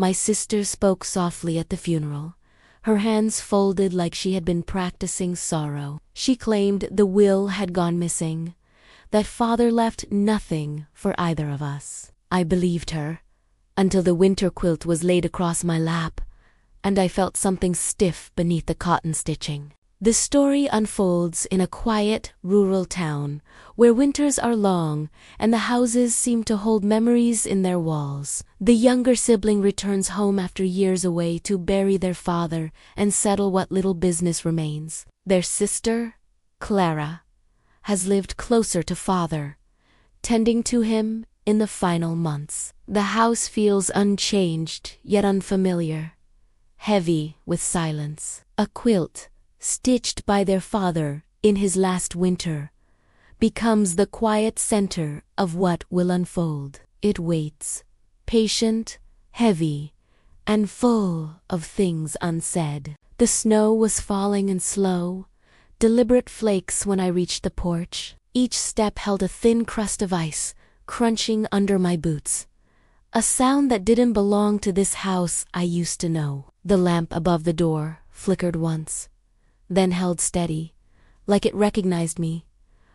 My sister spoke softly at the funeral, her hands folded like she had been practicing sorrow. She claimed the will had gone missing, that father left nothing for either of us. I believed her, until the winter quilt was laid across my lap, and I felt something stiff beneath the cotton stitching. The story unfolds in a quiet, rural town, where winters are long and the houses seem to hold memories in their walls. The younger sibling returns home after years away to bury their father and settle what little business remains. Their sister, Clara, has lived closer to father, tending to him in the final months. The house feels unchanged yet unfamiliar, heavy with silence. A quilt, stitched by their father in his last winter, becomes the quiet center of what will unfold. It waits, patient, heavy, and full of things unsaid. The snow was falling in slow, deliberate flakes when I reached the porch. Each step held a thin crust of ice, crunching under my boots, a sound that didn't belong to this house I used to know. The lamp above the door flickered once, then held steady, like it recognized me,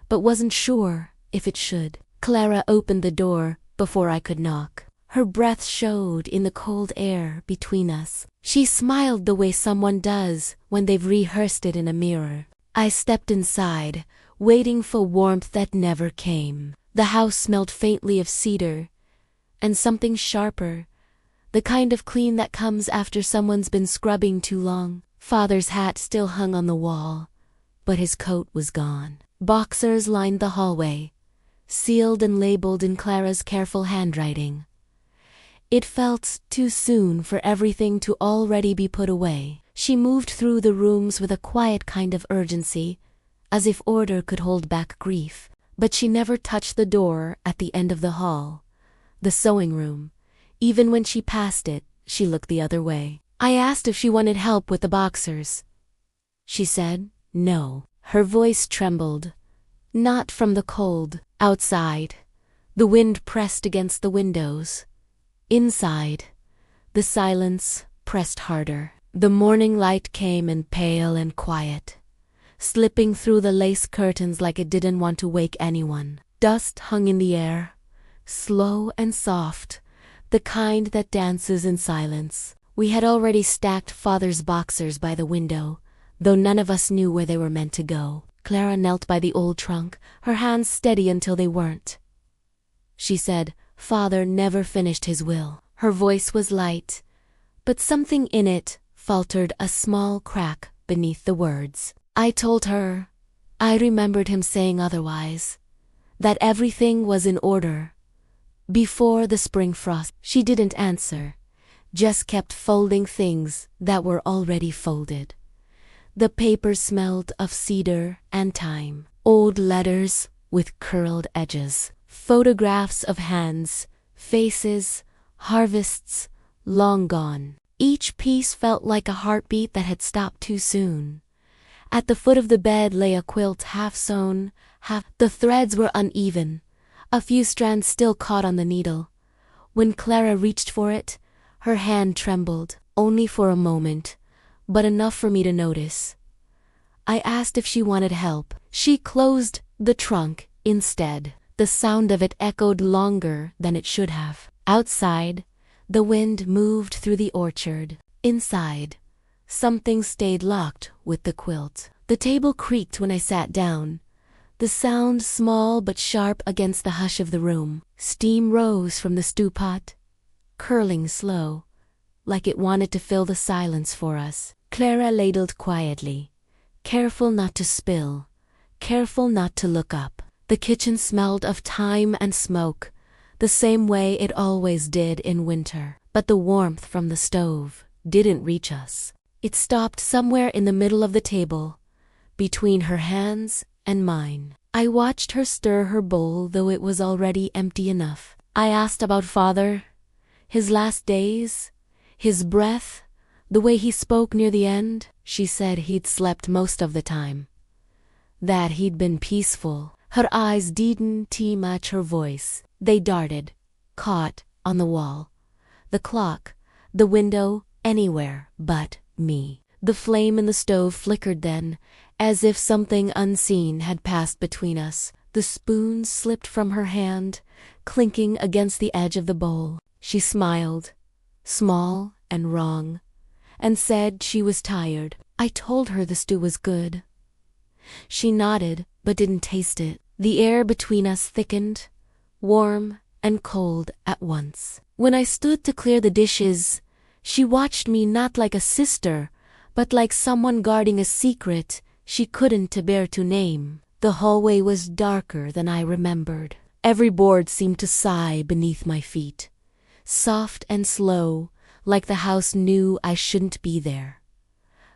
but wasn't sure if it should. Clara opened the door before I could knock. Her breath showed in the cold air between us. She smiled the way someone does when they've rehearsed it in a mirror. I stepped inside, waiting for warmth that never came. The house smelled faintly of cedar, and something sharper, the kind of clean that comes after someone's been scrubbing too long. Father's hat still hung on the wall, but his coat was gone. Boxers lined the hallway, sealed and labeled in Clara's careful handwriting. It felt too soon for everything to already be put away. She moved through the rooms with a quiet kind of urgency, as if order could hold back grief. But she never touched the door at the end of the hall, the sewing room. Even when she passed it, she looked the other way. I asked if she wanted help with the boxers. She said no. Her voice trembled, not from the cold. Outside, the wind pressed against the windows. Inside, the silence pressed harder. The morning light came in pale and quiet, slipping through the lace curtains like it didn't want to wake anyone. Dust hung in the air, slow and soft, the kind that dances in silence. We had already stacked father's boxers by the window, though none of us knew where they were meant to go. Clara knelt by the old trunk, her hands steady until they weren't. She said, "Father never finished his will." Her voice was light, but something in it faltered, a small crack beneath the words. I told her I remembered him saying otherwise, that everything was in order before the spring frost. She didn't answer, just kept folding things that were already folded. The paper smelled of cedar and time. Old letters with curled edges. Photographs of hands, faces, harvests, long gone. Each piece felt like a heartbeat that had stopped too soon. At the foot of the bed lay a quilt half sewn, the threads were uneven, a few strands still caught on the needle. When Clara reached for it, her hand trembled, only for a moment, but enough for me to notice. I asked if she wanted help. She closed the trunk instead. The sound of it echoed longer than it should have. Outside, the wind moved through the orchard. Inside, something stayed locked with the quilt. The table creaked when I sat down, the sound small but sharp against the hush of the room. Steam rose from the stew pot, curling slow, like it wanted to fill the silence for us. Clara ladled quietly, careful not to spill, careful not to look up. The kitchen smelled of thyme and smoke, the same way it always did in winter. But the warmth from the stove didn't reach us. It stopped somewhere in the middle of the table, between her hands and mine. I watched her stir her bowl, though it was already empty enough. I asked about father, his last days, his breath, the way he spoke near the end. She said he'd slept most of the time, that he'd been peaceful. Her eyes didn't match her voice. They darted, caught on the wall, the clock, the window, anywhere but me. The flame in the stove flickered then, as if something unseen had passed between us. The spoon slipped from her hand, clinking against the edge of the bowl. She smiled, small and wrong, and said she was tired. I told her the stew was good. She nodded, but didn't taste it. The air between us thickened, warm and cold at once. When I stood to clear the dishes, she watched me not like a sister, but like someone guarding a secret she couldn't bear to name. The hallway was darker than I remembered. Every board seemed to sigh beneath my feet, soft and slow, like the house knew I shouldn't be there.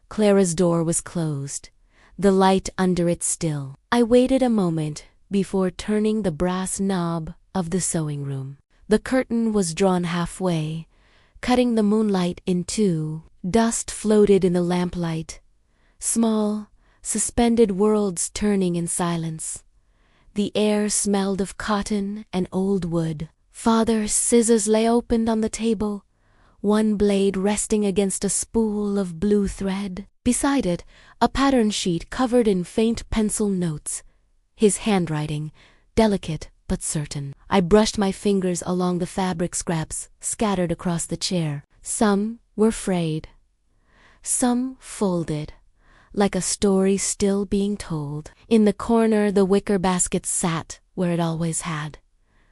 Clara's door was closed, the light under it still. I waited a moment before turning the brass knob of the sewing room. The curtain was drawn halfway, cutting the moonlight in two. Dust floated in the lamplight, small, suspended worlds turning in silence. The air smelled of cotton and old wood. Father's scissors lay opened on the table, one blade resting against a spool of blue thread. Beside it, a pattern sheet covered in faint pencil notes, his handwriting, delicate but certain. I brushed my fingers along the fabric scraps scattered across the chair. Some were frayed, some folded, like a story still being told. In the corner, the wicker basket sat where it always had,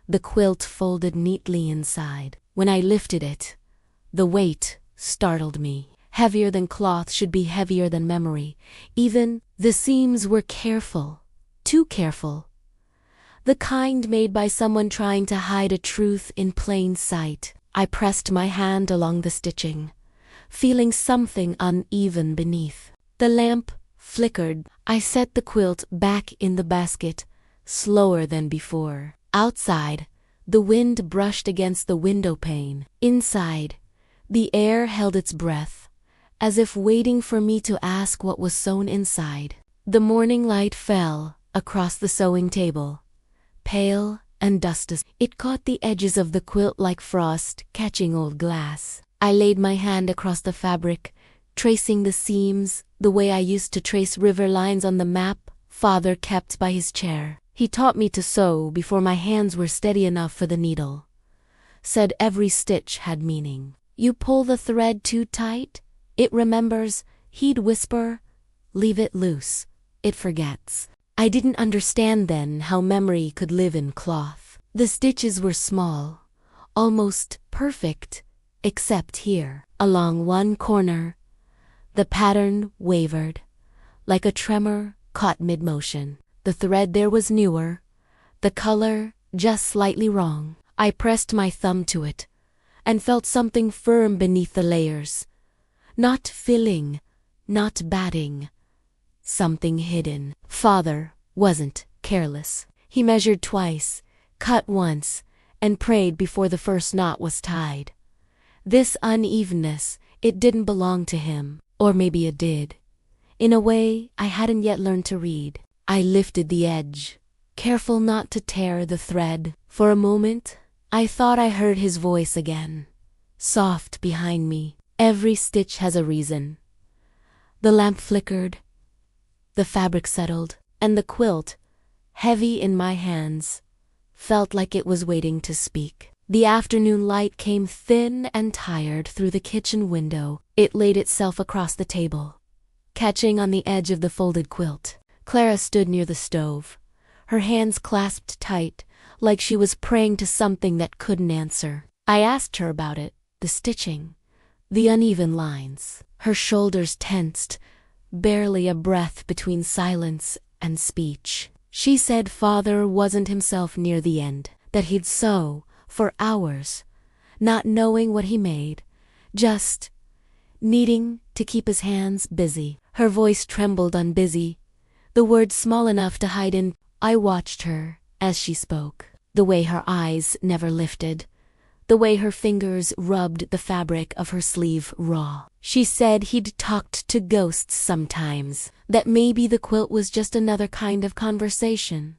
the quilt folded neatly inside. When I lifted it, the weight startled me. Heavier than cloth should be heavier than memory. Even the seams were careful, too careful. The kind made by someone trying to hide a truth in plain sight. I pressed my hand along the stitching, feeling something uneven beneath. The lamp flickered. I set the quilt back in the basket, slower than before. Outside, the wind brushed against the window pane. Inside, the air held its breath, as if waiting for me to ask what was sewn inside. The morning light fell across the sewing table, pale and dusty. It caught the edges of the quilt like frost catching old glass. I laid my hand across the fabric, tracing the seams the way I used to trace river lines on the map Father kept by his chair. He taught me to sew before my hands were steady enough for the needle. Said every stitch had meaning. You pull the thread too tight, it remembers. He'd whisper, leave it loose, it forgets. I didn't understand then how memory could live in cloth. The stitches were small, almost perfect, except here. Along one corner, the pattern wavered, like a tremor caught mid-motion. The thread there was newer, the color just slightly wrong. I pressed my thumb to it, and felt something firm beneath the layers. Not filling, not batting, something hidden. Father wasn't careless. He measured twice, cut once, and prayed before the first knot was tied. This unevenness, it didn't belong to him. Or maybe it did. In a way I hadn't yet learned to read. I lifted the edge, careful not to tear the thread. For a moment, I thought I heard his voice again, soft behind me. Every stitch has a reason. The lamp flickered, the fabric settled, and the quilt, heavy in my hands, felt like it was waiting to speak. The afternoon light came thin and tired through the kitchen window. It laid itself across the table, catching on the edge of the folded quilt. Clara stood near the stove, her hands clasped tight, like she was praying to something that couldn't answer. I asked her about it, the stitching, the uneven lines. Her shoulders tensed, barely a breath between silence and speech. She said Father wasn't himself near the end, that he'd sew for hours, not knowing what he made, just needing to keep his hands busy. Her voice trembled on busy, the word small enough to hide in. I watched her as she spoke, the way her eyes never lifted, the way her fingers rubbed the fabric of her sleeve raw. She said he'd talked to ghosts sometimes, that maybe the quilt was just another kind of conversation.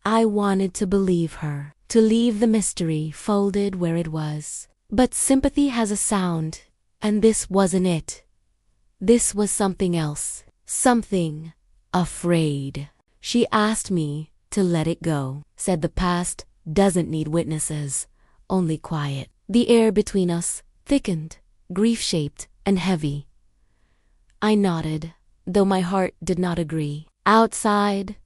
I wanted to believe her, to leave the mystery folded where it was. But sympathy has a sound, and this wasn't it. This was something else. Something afraid. She asked me to let it go. Said the past doesn't need witnesses, only quiet. The air between us thickened, grief-shaped and heavy. I nodded, though my heart did not agree. Outside,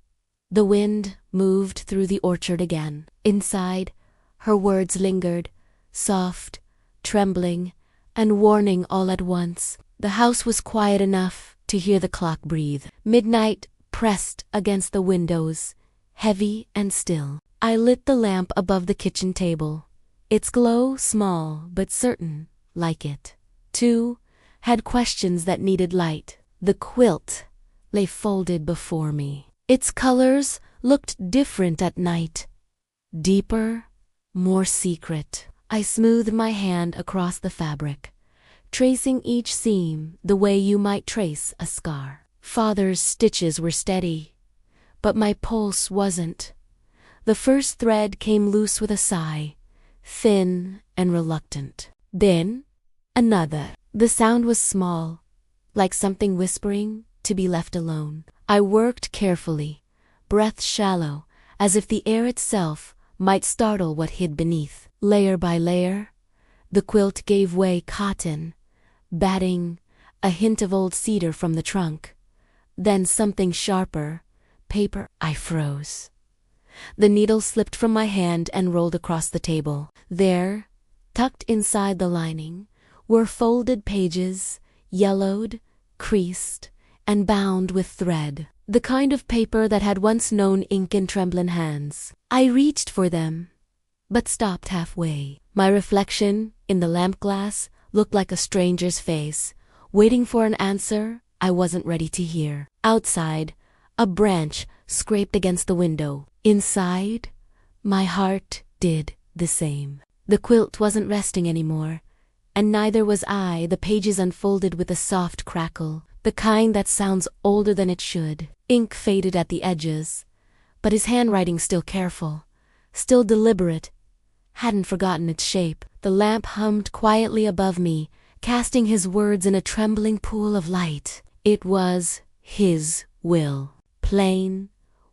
the wind moved through the orchard again. Inside, her words lingered, soft, trembling, and warning all at once. The house was quiet enough to hear the clock breathe. Midnight pressed against the windows, heavy and still. I lit the lamp above the kitchen table, its glow small but certain, like it, too, had questions that needed light. The quilt lay folded before me. Its colors looked different at night, deeper, more secret. I smoothed my hand across the fabric, tracing each seam the way you might trace a scar. Father's stitches were steady, but my pulse wasn't. The first thread came loose with a sigh, thin and reluctant. Then, another. The sound was small, like something whispering to be left alone. I worked carefully, breath shallow, as if the air itself might startle what hid beneath. Layer by layer, the quilt gave way, cotton, batting, a hint of old cedar from the trunk. Then something sharper, paper. I froze. The needle slipped from my hand and rolled across the table. There, tucked inside the lining, were folded pages, yellowed, creased, and bound with thread. The kind of paper that had once known ink in trembling hands. I reached for them, but stopped halfway. My reflection in the lamp glass looked like a stranger's face, waiting for an answer I wasn't ready to hear. Outside, a branch scraped against the window. Inside, my heart did the same. The quilt wasn't resting anymore, and neither was I. The pages unfolded with a soft crackle, the kind that sounds older than it should. Ink faded at the edges, but his handwriting still careful, still deliberate, hadn't forgotten its shape. The lamp hummed quietly above me, casting his words in a trembling pool of light. It was his will, plain,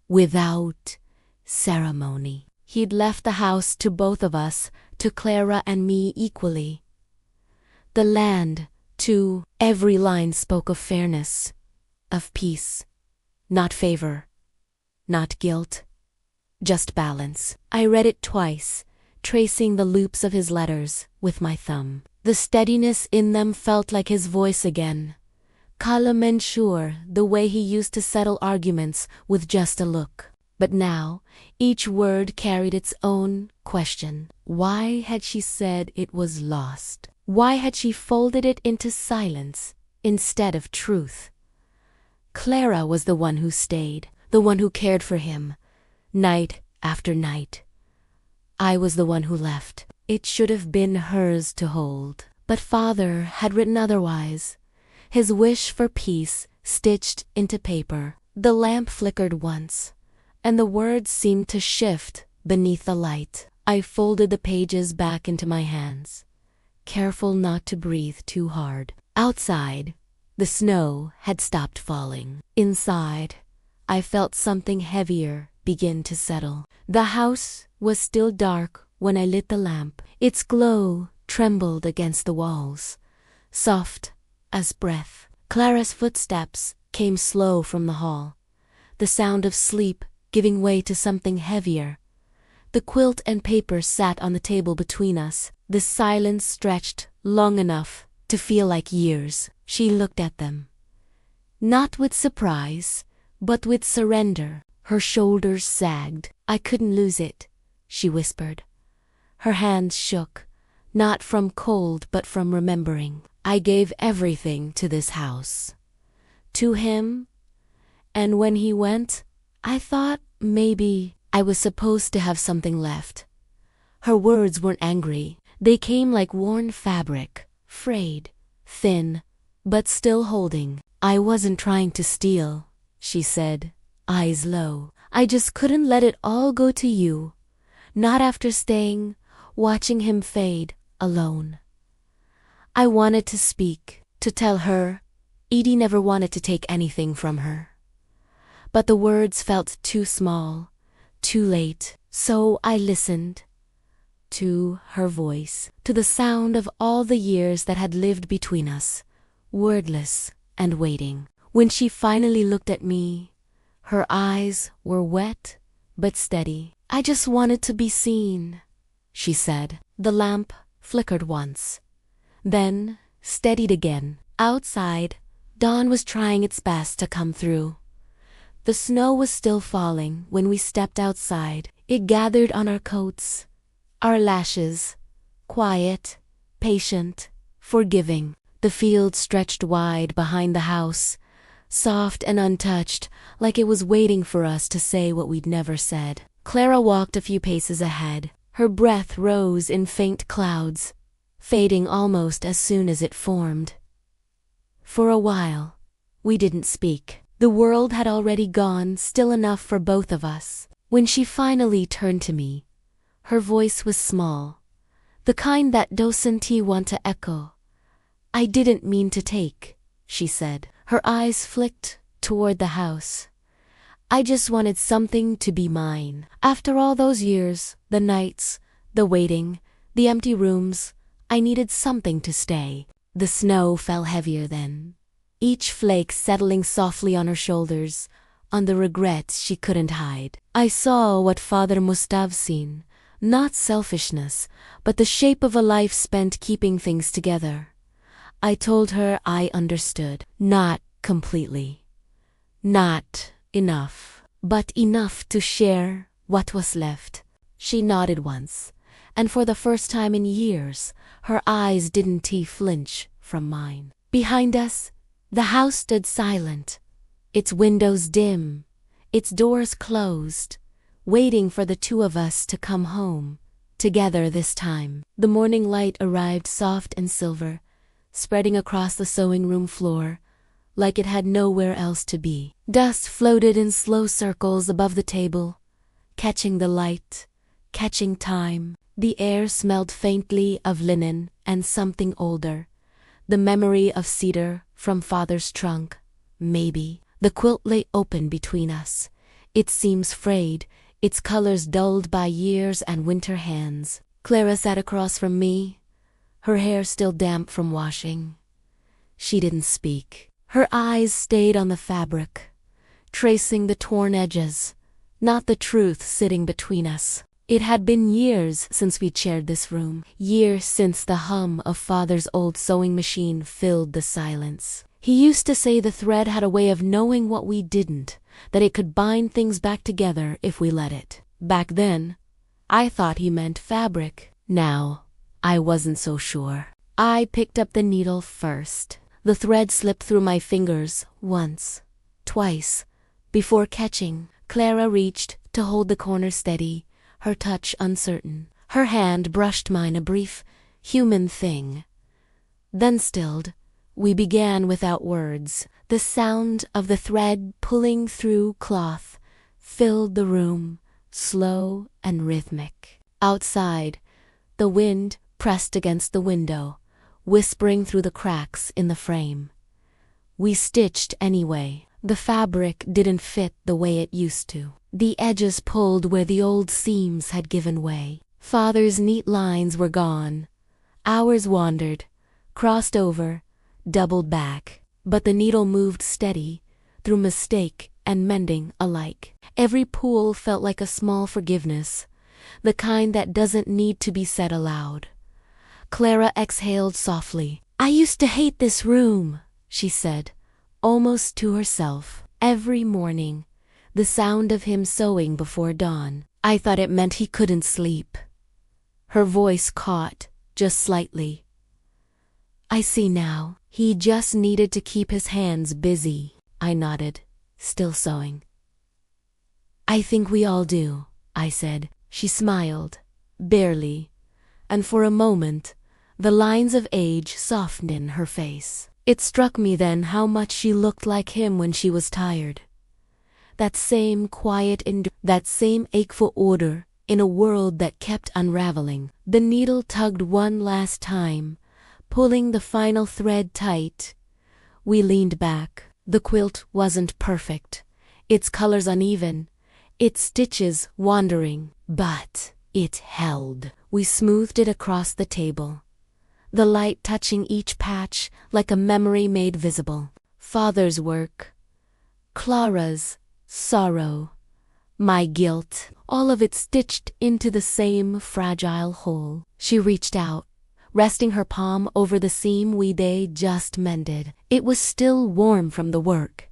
without ceremony. He'd left the house to both of us, to Clara and me equally. The land, too. Every line spoke of fairness, of peace, not favor, not guilt, just balance. I read it twice, tracing the loops of his letters with my thumb. The steadiness in them felt like his voice again, calm and sure, the way he used to settle arguments with just a look. But now, each word carried its own question. Why had she said it was lost? Why had she folded it into silence instead of truth? Clara was the one who stayed, the one who cared for him, night after night. I was the one who left. It should have been hers to hold. But father had written otherwise, his wish for peace stitched into paper. The lamp flickered once, and the words seemed to shift beneath the light. I folded the pages back into my hands, careful not to breathe too hard. Outside, the snow had stopped falling. Inside, I felt something heavier begin to settle. The house was still dark when I lit the lamp. Its glow trembled against the walls, soft as breath. Clara's footsteps came slow from the hall, the sound of sleep giving way to something heavier. The quilt and paper sat on the table between us. The silence stretched long enough to feel like years. She looked at them, not with surprise, but with surrender. Her shoulders sagged. I couldn't lose it, she whispered. Her hands shook, not from cold but from remembering. I gave everything to this house, to him, and when he went, I thought maybe I was supposed to have something left. Her words weren't angry. They came like worn fabric, frayed, thin, but still holding. I wasn't trying to steal, she said, eyes low. I just couldn't let it all go to you. Not after staying, watching him fade, alone. I wanted to speak, to tell her Edie never wanted to take anything from her. But the words felt too small, too late, so I listened to her voice, to the sound of all the years that had lived between us, wordless and waiting. When she finally looked at me, her eyes were wet but steady. "I just wanted to be seen," she said. The lamp flickered once, then steadied again. Outside, dawn was trying its best to come through. The snow was still falling when we stepped outside. It gathered on our coats, our lashes, quiet, patient, forgiving. The field stretched wide behind the house, soft and untouched, like it was waiting for us to say what we'd never said. Clara walked a few paces ahead. Her breath rose in faint clouds, fading almost as soon as it formed. For a while, we didn't speak. The world had already gone still enough for both of us. When she finally turned to me, her voice was small, the kind that doesn't want to echo. "I didn't mean to take," she said. Her eyes flicked toward the house. "I just wanted something to be mine. After all those years, the nights, the waiting, the empty rooms, I needed something to stay." The snow fell heavier then, each flake settling softly on her shoulders, on the regrets she couldn't hide. I saw what Father must have seen, not selfishness, but the shape of a life spent keeping things together. I told her I understood. Not completely. Not enough. But enough to share what was left. She nodded once, and for the first time in years, her eyes didn't flinch from mine. Behind us, the house stood silent, its windows dim, its doors closed, waiting for the two of us to come home, together this time. The morning light arrived soft and silver, spreading across the sewing room floor, like it had nowhere else to be. Dust floated in slow circles above the table, catching the light, catching time. The air smelled faintly of linen and something older, the memory of cedar from Father's trunk, maybe. The quilt lay open between us, its seams frayed, its colors dulled by years and winter hands. Clara sat across from me, her hair still damp from washing. She didn't speak. Her eyes stayed on the fabric, tracing the torn edges, not the truth sitting between us. It had been years since we'd shared this room, years since the hum of Father's old sewing machine filled the silence. He used to say the thread had a way of knowing what we didn't, that it could bind things back together if we let it. Back then, I thought he meant fabric. Now, I wasn't so sure. I picked up the needle first. The thread slipped through my fingers once, twice, before catching. Clara reached to hold the corner steady, her touch uncertain. Her hand brushed mine, a brief, human thing. Then stilled, we began without words. The sound of the thread pulling through cloth filled the room, slow and rhythmic. Outside, the wind pressed against the window, whispering through the cracks in the frame. We stitched anyway. The fabric didn't fit the way it used to. The edges pulled where the old seams had given way. Father's neat lines were gone. Ours wandered, crossed over, doubled back. But the needle moved steady, through mistake and mending alike. Every pull felt like a small forgiveness, the kind that doesn't need to be said aloud. Clara exhaled softly. "I used to hate this room," she said, almost to herself. Every morning, the sound of him sewing before dawn. I thought it meant he couldn't sleep. Her voice caught, just slightly. "I see now. He just needed to keep his hands busy." I nodded, still sewing. "I think we all do," I said. She smiled, barely, and for a moment, the lines of age softened in her face. It struck me then how much she looked like him when she was tired. That same quiet that same ache for order, in a world that kept unraveling. The needle tugged one last time, pulling the final thread tight. We leaned back. The quilt wasn't perfect, its colors uneven, its stitches wandering, but it held. We smoothed it across the table, the light touching each patch like a memory made visible. Father's work, Clara's sorrow, my guilt, all of it stitched into the same fragile whole. She reached out, resting her palm over the seam we just mended. It was still warm from the work.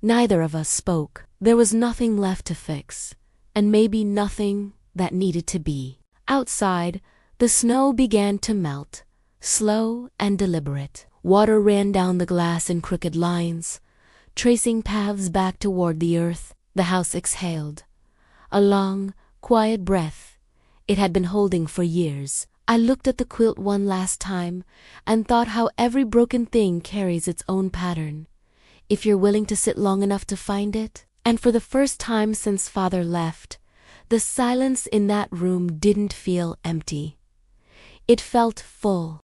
Neither of us spoke. There was nothing left to fix, and maybe nothing that needed to be. Outside, the snow began to melt, slow and deliberate. Water ran down the glass in crooked lines, tracing paths back toward the earth. The house exhaled, a long, quiet breath it had been holding for years. I looked at the quilt one last time and thought how every broken thing carries its own pattern, if you're willing to sit long enough to find it. And for the first time since Father left, the silence in that room didn't feel empty. It felt full.